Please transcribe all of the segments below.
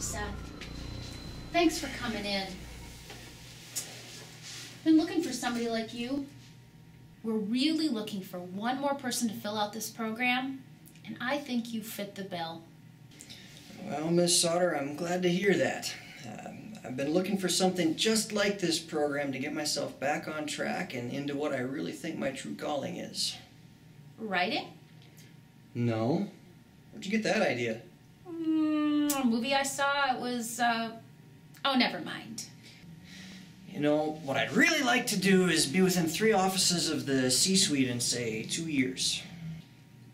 Seth. Thanks for coming in. Been looking for somebody like you. We're really looking for one more person to fill out this program, and I think you fit the bill. Well, Miss Sauter, I'm glad to hear that. I've been looking for something just like this program to get myself back on track and into what I really think my true calling is. Writing? No. Where'd you get that idea? A movie I saw, it was, oh, never mind. You know, what I'd really like to do is be within 3 offices of the C-suite in, say, 2 years.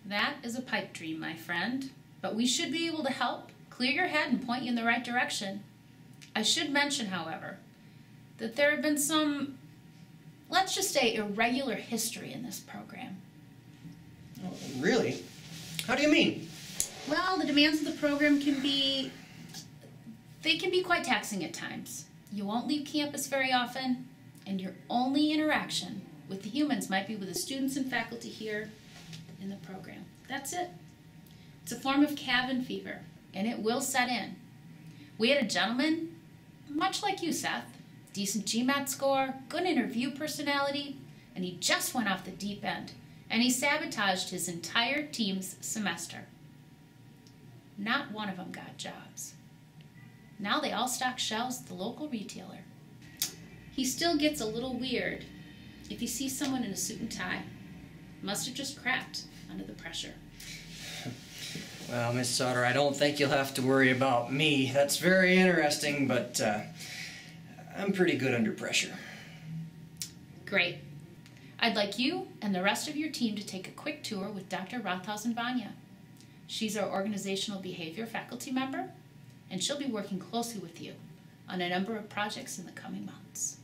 That is a pipe dream, my friend. But we should be able to help, clear your head, and point you in the right direction. I should mention, however, that there have been some, let's just say, irregular history in this program. Oh, really? How do you mean? Well, the demands of the program can be quite taxing at times. You won't leave campus very often, and your only interaction with the humans might be with the students and faculty here in the program. That's it. It's a form of cabin fever, and it will set in. We had a gentleman, much like you, Seth, decent GMAT score, good interview personality, and he just went off the deep end, and he sabotaged his entire team's semester. Not one of them got jobs. Now they all stock shelves at the local retailer. He still gets a little weird if he sees someone in a suit and tie. Must have just cracked under the pressure. Well, Miss Sauter, I don't think you'll have to worry about me. That's very interesting, but I'm pretty good under pressure. Great. I'd like you and the rest of your team to take a quick tour with Dr. Rothausen-Vange. She's our organizational behavior faculty member, and she'll be working closely with you on a number of projects in the coming months.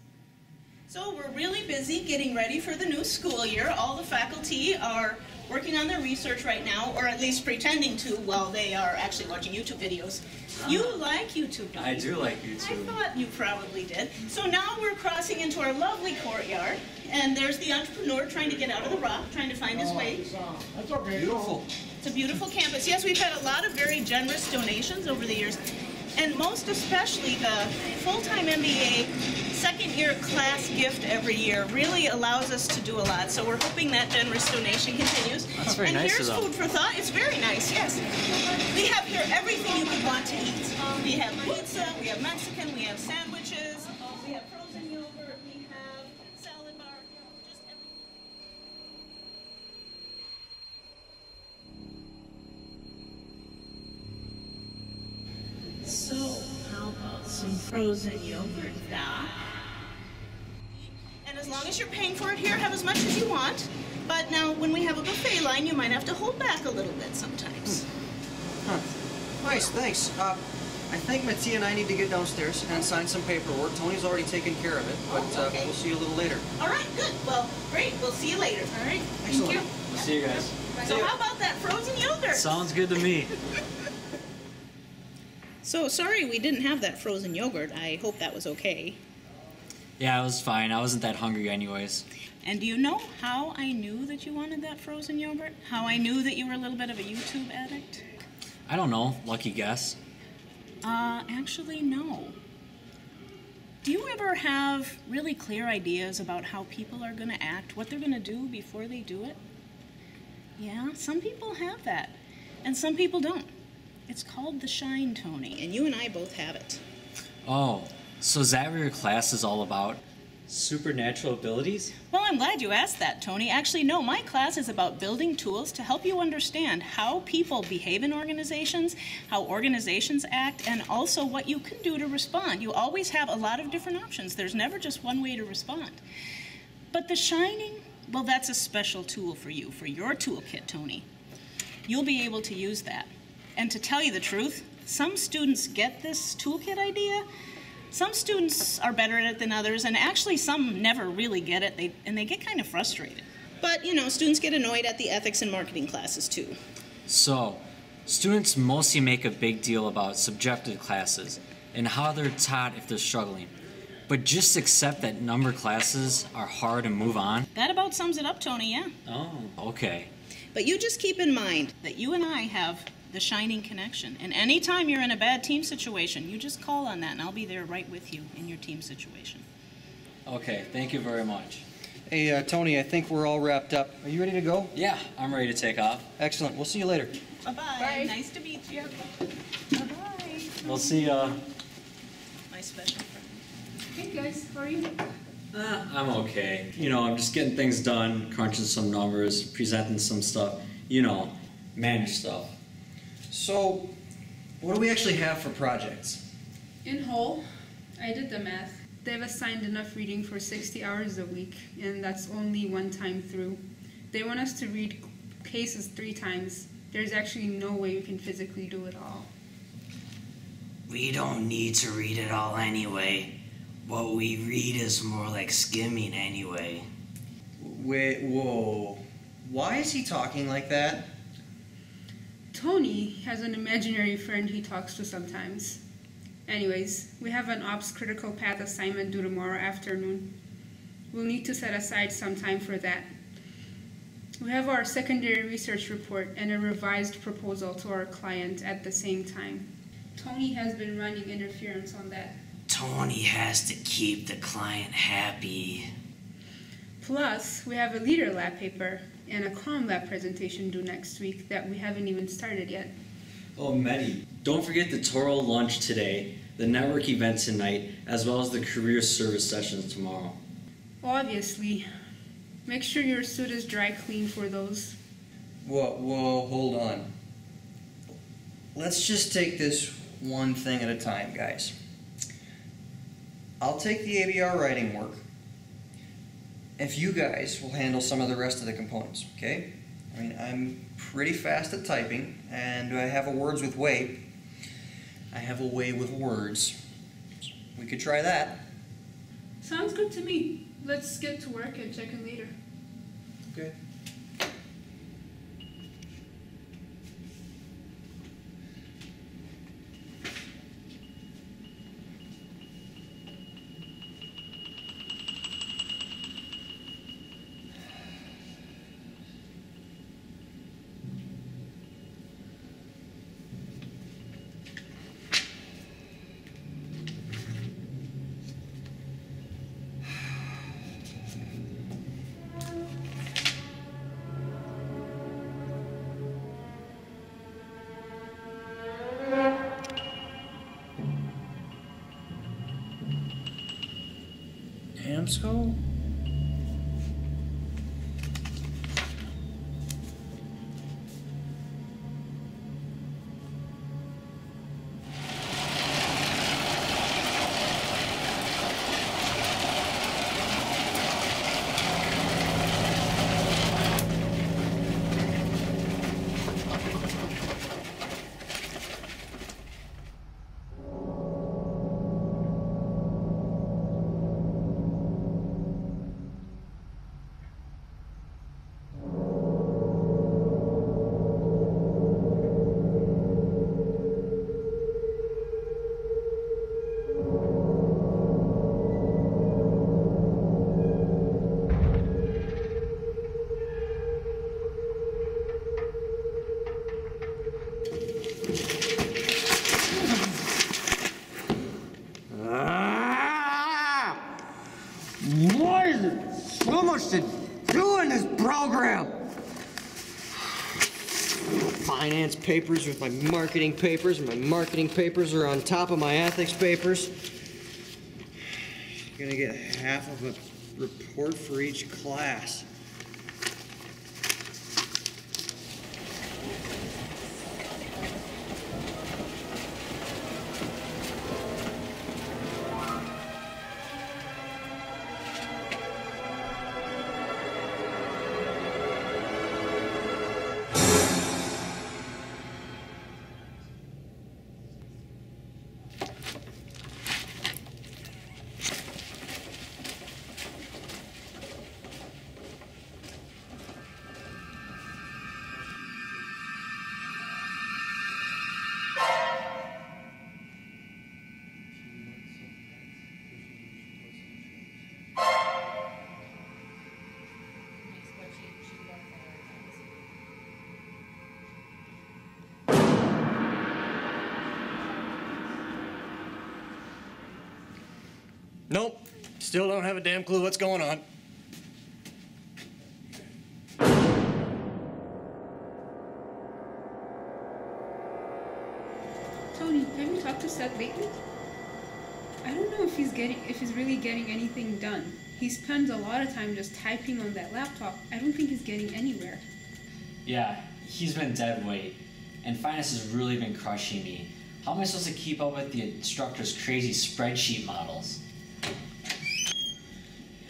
So we're really busy getting ready for the new school year. All the faculty are working on their research right now, or at least pretending to while they are actually watching YouTube videos. You like YouTube, don't you? I do like YouTube. I thought you probably did. So now we're crossing into our lovely courtyard, and there's the entrepreneur trying to get out of the rock, trying to find his way. That's okay. Beautiful. It's a beautiful campus. Yes, we've had a lot of very generous donations over the years, and most especially the full-time MBA second-year class gift every year really allows us to do a lot. So we're hoping that generous donation continues. That's very nice of them. And here's food for thought. It's very nice, yes. We have here everything you could want to eat. We have pizza, we have Mexican, we have sandwiches, we have frozen yogurt, we have salad bar, just everything. So, how about some frozen yogurt, Doc? And as long as you're paying for it here, have as much as you want. But now, when we have a buffet line, you might have to hold back a little bit sometimes. Huh. Nice, thanks. I think Mattia and I need to get downstairs and sign some paperwork. Tony's already taken care of it, but okay. We'll see you a little later. All right, good. Well, great. We'll see you later. All right. Excellent. Thank you. See you guys. So how about that frozen yogurt? Sounds good to me. So, sorry we didn't have that frozen yogurt. I hope that was okay. Yeah, it was fine. I wasn't that hungry anyways. And do you know how I knew that you wanted that frozen yogurt? How I knew that you were a little bit of a YouTube addict? I don't know. Lucky guess. Actually, no. Do you ever have really clear ideas about how people are going to act, what they're going to do before they do it? Yeah, some people have that, and some people don't. It's called the shine, Tony, and you and I both have it. Oh, so is that what your class is all about? Supernatural abilities? Well, I'm glad you asked that, Tony. Actually, no, my class is about building tools to help you understand how people behave in organizations, how organizations act, and also what you can do to respond. You always have a lot of different options. There's never just one way to respond. But the shining, well, that's a special tool for you, for your toolkit, Tony. You'll be able to use that. And to tell you the truth, some students get this toolkit idea. Some students are better at it than others, and actually some never really get it, and they get kind of frustrated. But, you know, students get annoyed at the ethics and marketing classes, too. So, students mostly make a big deal about subjective classes and how they're taught if they're struggling. But just accept that number classes are hard and move on? That about sums it up, Tony, yeah. Oh, okay. But you just keep in mind that you and I have the shining connection. And anytime you're in a bad team situation, you just call on that, and I'll be there right with you in your team situation. Okay, thank you very much. Hey, Tony, I think we're all wrapped up. Are you ready to go? Yeah, I'm ready to take off. Excellent. We'll see you later. Bye-bye. Bye. Nice to meet you. Bye-bye. We'll see ya. My special friend. Hey guys, how are you? I'm okay. You know, I'm just getting things done, crunching some numbers, presenting some stuff. You know, manage stuff. So, what do we actually have for projects? In whole, I did the math. They've assigned enough reading for 60 hours a week, and that's only one time through. They want us to read cases 3 times. There's actually no way we can physically do it all. We don't need to read it all anyway. What we read is more like skimming anyway. Wait, whoa. Why is he talking like that? Tony has an imaginary friend he talks to sometimes. Anyways, we have an ops critical path assignment due tomorrow afternoon. We'll need to set aside some time for that. We have our secondary research report and a revised proposal to our client at the same time. Tony has been running interference on that. Tony has to keep the client happy. Plus, we have a leader lab paper and a comm lab presentation due next week that we haven't even started yet. Oh, Medi, don't forget the Toro lunch today, the network event tonight, as well as the career service sessions tomorrow. Obviously. Make sure your suit is dry clean for those. Whoa, hold on. Let's just take this one thing at a time, guys. I'll take the ABR writing work, if you guys will handle some of the rest of the components, okay? I mean, I'm pretty fast at typing, and I have a words with way. I have a way with words. We could try that. Sounds good to me. Let's get to work and check in later. Okay. Amsco? Why is there so much to do in this program? Finance papers with my marketing papers, and my marketing papers are on top of my ethics papers. You're gonna get half of a report for each class. Nope. Still don't have a damn clue what's going on. Tony, have you talked to Seth lately? I don't know if he's really getting anything done. He spends a lot of time just typing on that laptop. I don't think he's getting anywhere. Yeah, he's been dead weight, and finance has really been crushing me. How am I supposed to keep up with the instructor's crazy spreadsheet models?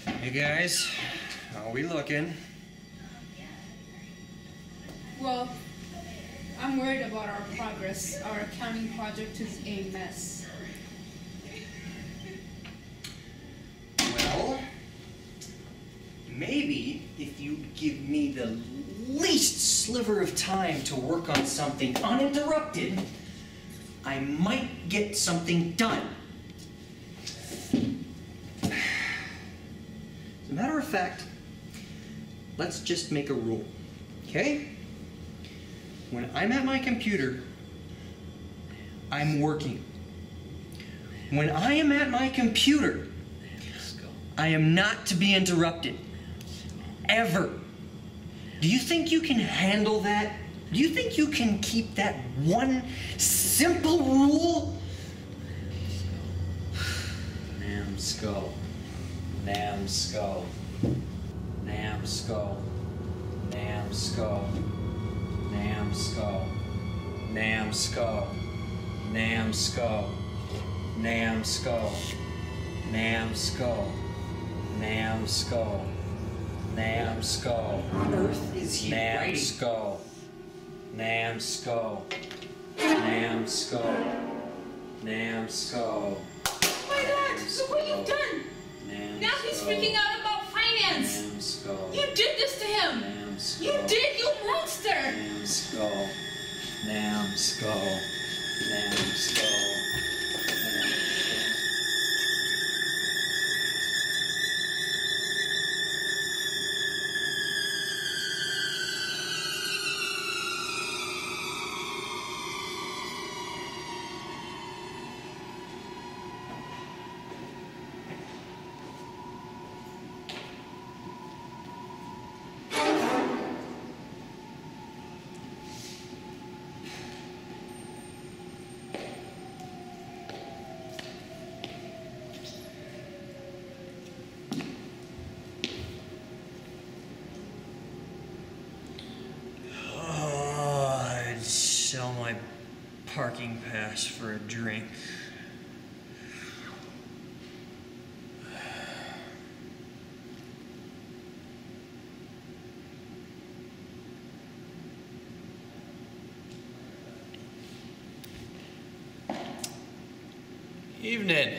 Hey guys, how are we looking? Well, I'm worried about our progress. Our accounting project is a mess. Well, maybe if you give me the least sliver of time to work on something uninterrupted, I might get something done. As a matter of fact, let's just make a rule, okay? When I'm at my computer, I'm working. When I am at my computer, I am not to be interrupted. Ever. Do you think you can handle that? Do you think you can keep that one simple rule? Namsco. Namsco. Namsco. Namsco. Namsco. Namsco. Namsco. Namsco. Namsco. Namsco. Namsco. Earth is he writing? Namsco. Namsco. Namsco. Namsco. Oh my God! Look what you've done! Now he's freaking out about finance! Namsco. You did this to him! Namsco. You did, you monster! Namsco. Namsco. Namsco. Sell my parking pass for a drink. Evening.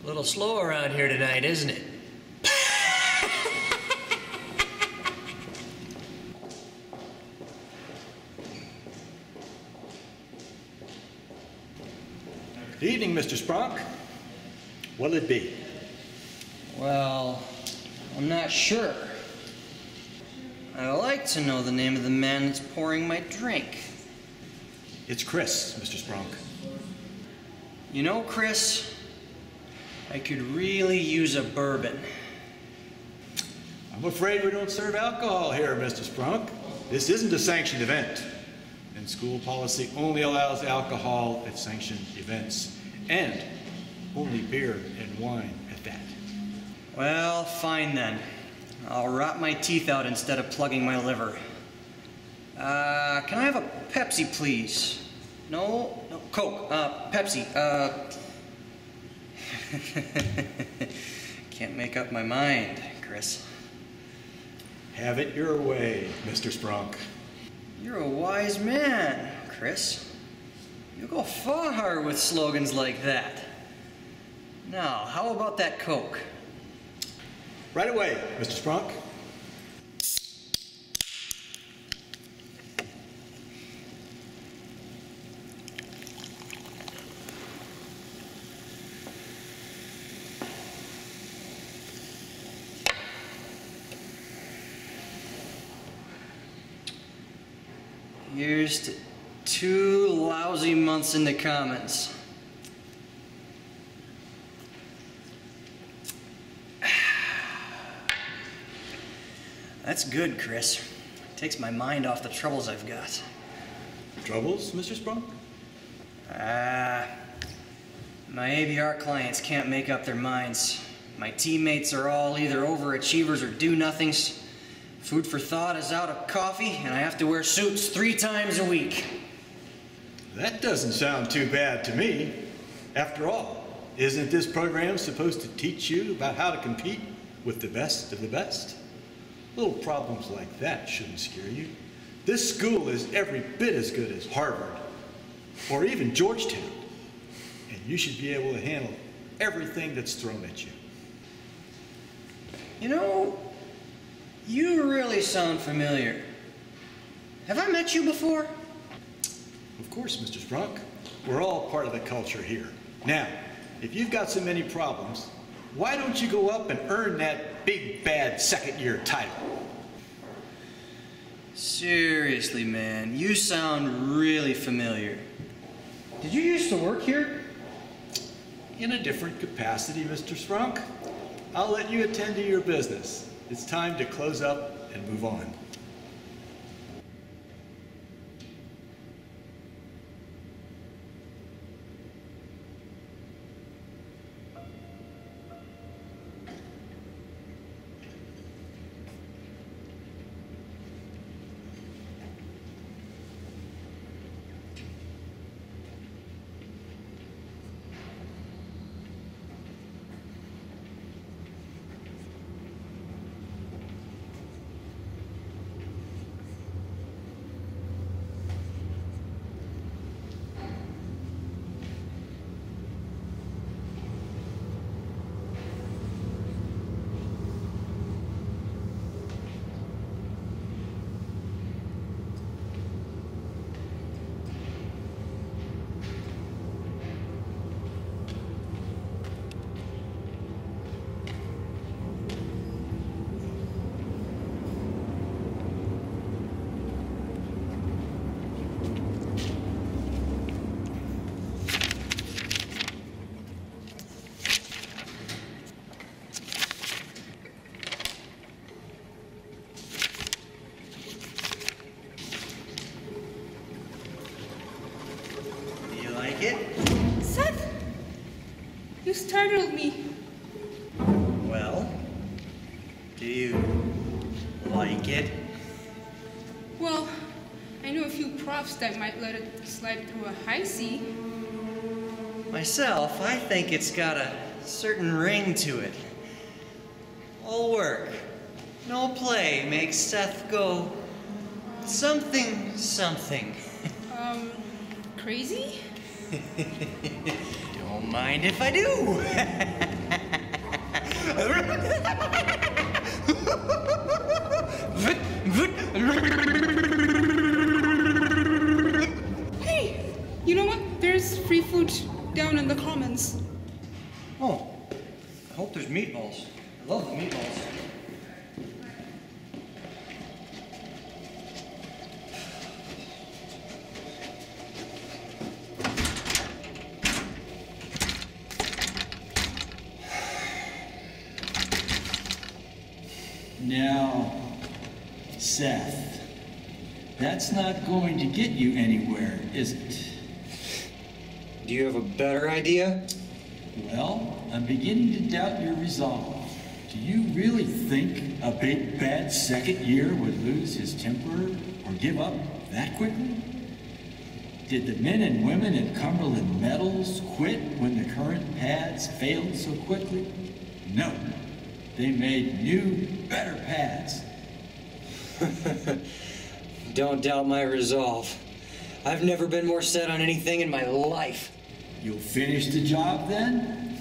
A little slow around here tonight, isn't it? Good evening, Mr. Spronk. What'll it be? Well, I'm not sure. I'd like to know the name of the man that's pouring my drink. It's Chris, Mr. Spronk. You know, Chris, I could really use a bourbon. I'm afraid we don't serve alcohol here, Mr. Spronk. This isn't a sanctioned event, and school policy only allows alcohol at sanctioned events, and only beer and wine at that. Well, fine then. I'll rot my teeth out instead of plugging my liver. Can I have a Pepsi, please? No, Coke, Pepsi, Can't make up my mind, Chris. Have it your way, Mr. Spronk. You're a wise man, Chris. You go far with slogans like that. Now, how about that Coke? Right away, Mr. Spronk. Here's to 2 lousy months in the Commons. That's good, Chris. Takes my mind off the troubles I've got. Troubles, Mr. Spronk? My ABR clients can't make up their minds. My teammates are all either overachievers or do-nothings. Food for thought is out of coffee, and I have to wear suits 3 times a week. That doesn't sound too bad to me. After all, isn't this program supposed to teach you about how to compete with the best of the best? Little problems like that shouldn't scare you. This school is every bit as good as Harvard or even Georgetown, and you should be able to handle everything that's thrown at you. You know, you really sound familiar. Have I met you before? Of course, Mr. Spronk. We're all part of the culture here. Now, if you've got so many problems, why don't you go up and earn that big, bad second-year title? Seriously, man, you sound really familiar. Did you used to work here? In a different capacity, Mr. Spronk. I'll let you attend to your business. It's time to close up and move on. Seth! You startled me. Well, do you like it? Well, I know a few profs that might let it slide through a high C. Myself, I think it's got a certain ring to it. All work, no play makes Seth go something, something. Crazy? Don't mind if I do. Hey, you know what? There's free food down in the Commons. Oh, I hope there's meatballs. I love the meatballs. Now, Seth, that's not going to get you anywhere, is it? Do you have a better idea? Well, I'm beginning to doubt your resolve. Do you really think a big bad second year would lose his temper or give up that quickly? Did the men and women at Cumberland Metals quit when the current pads failed so quickly? No. They made new, better pads. Don't doubt my resolve. I've never been more set on anything in my life. You'll finish the job then?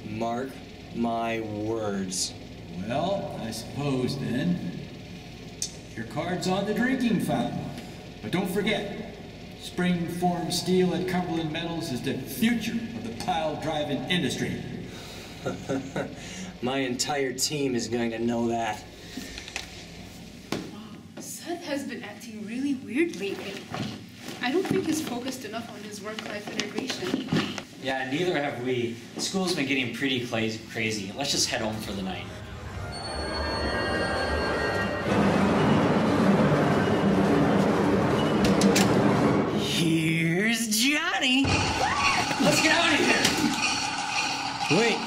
Mark my words. Well, I suppose then. Your card's on the drinking fountain. But don't forget, spring-form steel at Cumberland Metals is the future of the pile-driving industry. My entire team is going to know that. Seth has been acting really weird lately. I don't think he's focused enough on his work-life integration. Yeah, neither have we. School's been getting pretty crazy. Let's just head home for the night. Here's Johnny. Let's get out of here! Wait!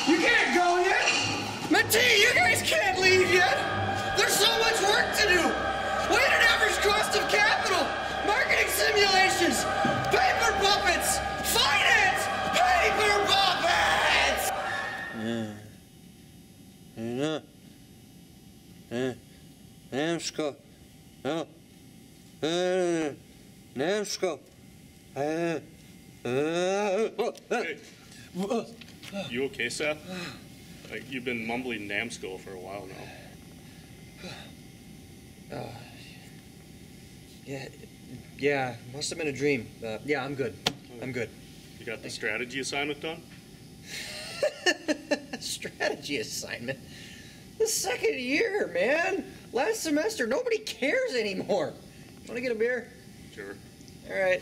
You can't go yet! Matee, you guys can't leave yet! There's so much work to do! Weighted average cost of capital! Marketing simulations! Paper puppets! Finance! Paper puppets! Nemsko. No. Nemsko. You okay, Seth? Like, you've been mumbling Namsko for a while now. Yeah, must have been a dream. Yeah, I'm good. I'm good. You got the strategy assignment done? Strategy assignment? The second year, man. Last semester, nobody cares anymore. Want to get a beer? Sure. All right.